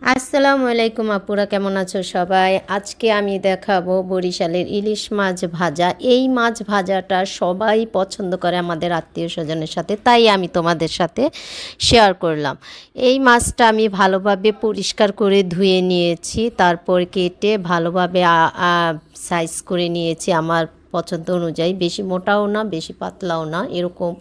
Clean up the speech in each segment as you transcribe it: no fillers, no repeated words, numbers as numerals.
আসসালামু আলাইকুম আপুরা, কেমন আছো সবাই? আজকে আমি দেখাবো বরিশালের ইলিশ মাছ ভাজা। এই মাছ ভাজাটা সবাই পছন্দ করে আমাদের আত্মীয় স্বজনের সাথে, তাই আমি তোমাদের সাথে শেয়ার করলাম। এই মাছটা আমি ভালোভাবে পরিষ্কার করে ধুয়ে নিয়েছি, তারপর কেটে ভালোভাবে সাইজ করে নিয়েছি আমার পছন্দ অনুযায়ী। বেশি মোটাও না, বেশি পাতলাও না, এরকম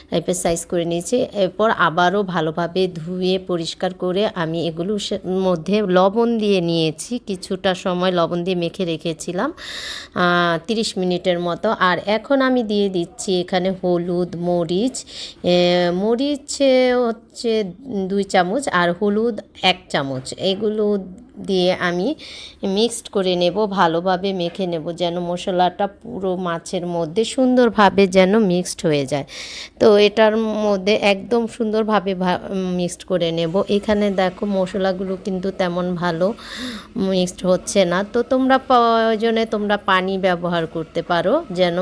টাইপের সাইজ করে নিয়েছি। এরপর আবারও ভালোভাবে ধুয়ে পরিষ্কার করে আমি এগুলোর মধ্যে লবণ দিয়ে নিয়েছি। কিছুটা সময় লবণ দিয়ে মেখে রেখেছিলাম 30 মিনিটের মতো। আর এখন আমি দিয়ে দিচ্ছি এখানে হলুদ, মরিচ হচ্ছে 2 চামচ আর হলুদ 1 চামচ। এগুলো দিয়ে আমি মিক্সড করে নেব, ভালোভাবে মেখে নেব যেন মশলাটা পুরো মাছের মধ্যে সুন্দরভাবে যেন মিক্সড হয়ে যায়। তো এটার মধ্যে একদম সুন্দরভাবে মিক্সড করে নেব। এখানে দেখো মশলাগুলো কিন্তু তেমন ভালো মিক্সড হচ্ছে না, তো তোমরা প্রয়োজনে তোমরা পানি ব্যবহার করতে পারো যেন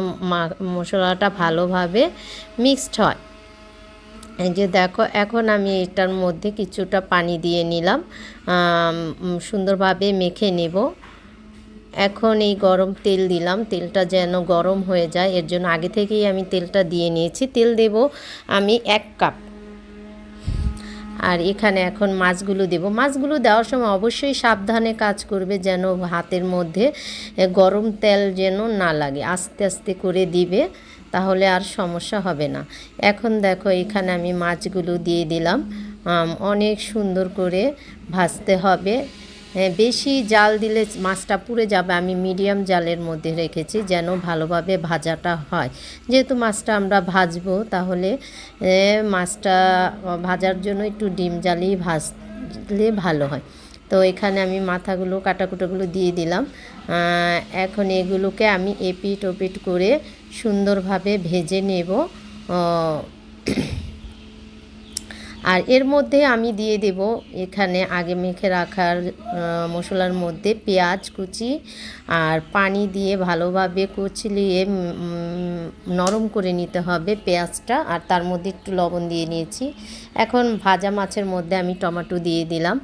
মশলাটা ভালোভাবে মিক্সড হয়। এই যে দেখো, এখন আমি এটার মধ্যে কিছুটা পানি দিয়ে নিলাম, সুন্দরভাবে মেখে নেব। এখন এই গরম তেল দিলাম, তেলটা যেন গরম হয়ে যায় এর জন্য আগে থেকেই আমি তেলটা দিয়ে নিয়েছি। তেল দেব আমি 1 কাপ। আর এখানে এখন মাছগুলো দেব। মাছগুলো দেওয়ার সময় অবশ্যই সাবধানে কাজ করবে যেন হাতের মধ্যে গরম তেল যেন না লাগে, আস্তে আস্তে করে দিবে, তাহলে আর সমস্যা হবে না। এখন দেখো এখানে আমি মাছগুলো দিয়ে দিলাম। অনেক সুন্দর করে ভাজতে হবে। বেশি জাল দিলে মাছটা পুড়ে যাবে। আমি মিডিয়াম জালের মধ্যে রেখেছি যেন ভালোভাবে ভাজাটা হয়। যেহেতু মাছটা আমরা ভাজবো, তাহলে মাছটা ভাজার জন্য একটু ডিম জ্বালিয়ে ভাজলে ভালো হয়। তো এখানে আমি মাথাগুলো কাটাকুটোগুলো দিয়ে দিলাম। এখন এগুলোকে আমি এপিট ওপিট করে সুন্দরভাবে ভেজে নেব। আর এর মধ্যে আমি দিয়ে দেব এখানে আগে মেখে রাখার মশলার মধ্যে পেঁয়াজ কুচি আর পানি দিয়ে ভালোভাবে কুচলিয়ে নরম করে নিতে হবে পেঁয়াজটা। আর তার মধ্যে একটু লবণ দিয়ে নিয়েছি। এখন ভাজা মাছের মধ্যে আমি টমেটো দিয়ে দিলাম।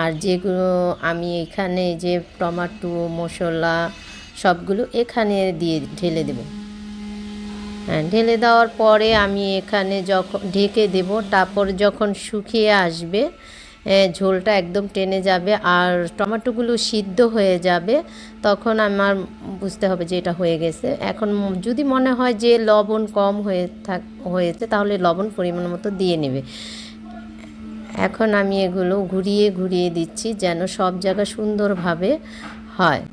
আর যেগুলো আমি এখানে যে টমেটো মশলা সবগুলো এখানে দিয়ে ঢেলে দেব। ঢেলে দেওয়ার পরে আমি এখানে যখন ঢেকে দেব, তারপর যখন শুকিয়ে আসবে, ঝোলটা একদম টেনে যাবে আর টমেটোগুলো সিদ্ধ হয়ে যাবে, তখন আমার বুঝতে হবে যে এটা হয়ে গেছে। এখন যদি মনে হয় যে লবণ কম হয়েছে, তাহলে লবণ পরিমাণ মতো দিয়ে নেবে। এখন আমি এগুলো ঘুরিয়ে ঘুরিয়ে দিচ্ছি যেন সব জায়গা সুন্দরভাবে হয়।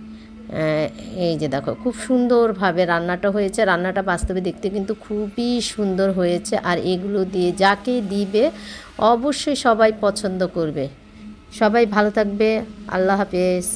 এই যে দেখো, খুব সুন্দরভাবে রান্নাটা হয়েছে। রান্নাটা বাস্তবে দেখতে কিন্তু খুবই সুন্দর হয়েছে। আর এগুলো দিয়ে যাকে দিবে অবশ্যই সবাই পছন্দ করবে। সবাই ভালো থাকবে। আল্লাহ হাফেজ।